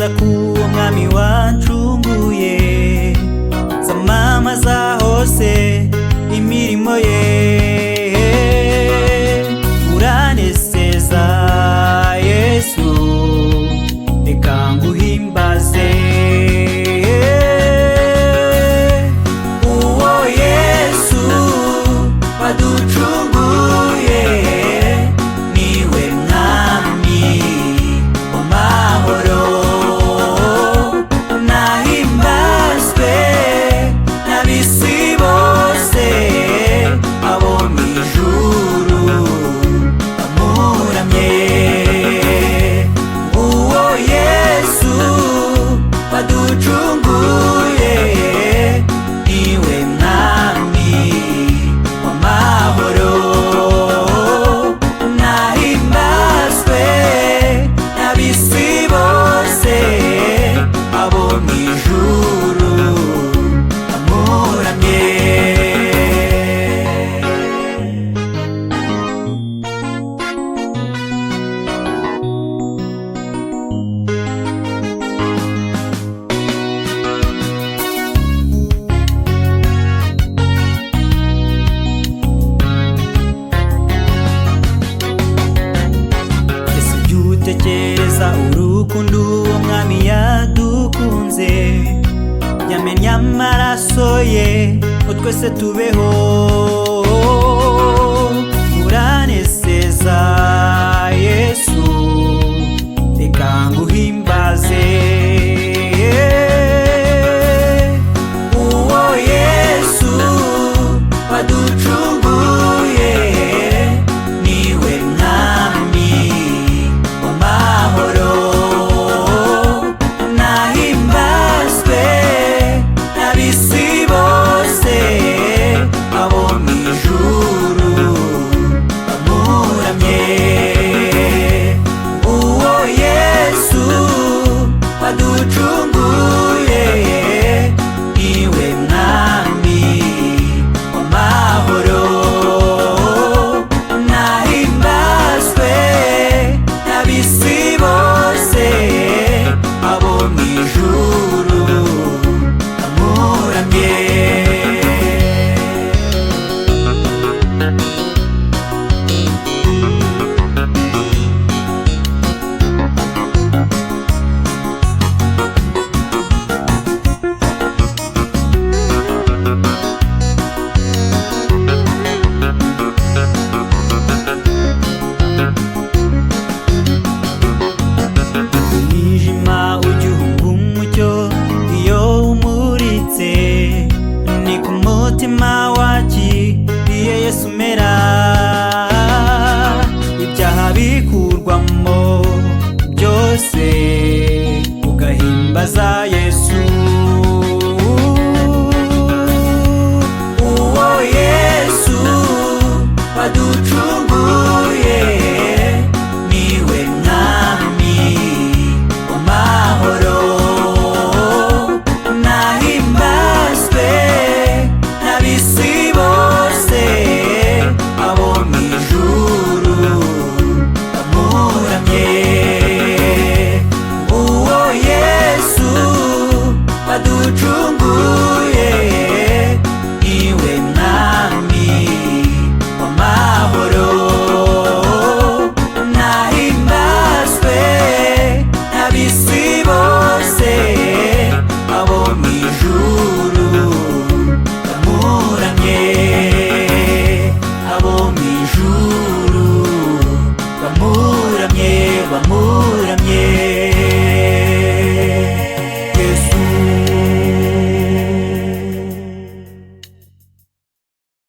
neza k'uwo mwami wancunguye, zamamaza hose imirimo ye. Uranezeza Yesu, reka nguhimbaze. Uwo Yesu waducunguye niwe mwami w'amahoro. Nahimbazwe n'ab'isi bose, abo mw'ijuru bamuramye. Uwo Yesu waducunguye niwe mwami w'amahoro. Nahimbazwe n'ab'isi bose, abo mw'ijuru bamuramye. Tekereza urukundo uwo mwami yadukunze, yamennye amaraso ye ngo twese tubeho. Uranezeza Yesu, reka nguhimbaze. Uwo Yesu waducunguye niwe mwami w'amahoro. Nahimbazwe n'ab'isi bose, abo mw'ijuru bamuramye. Uwo Yesu waducunguye niwe mwami w'amahoro. Nahimbazwe n'ab'isi bose, abo mw'ijuru bamuramye.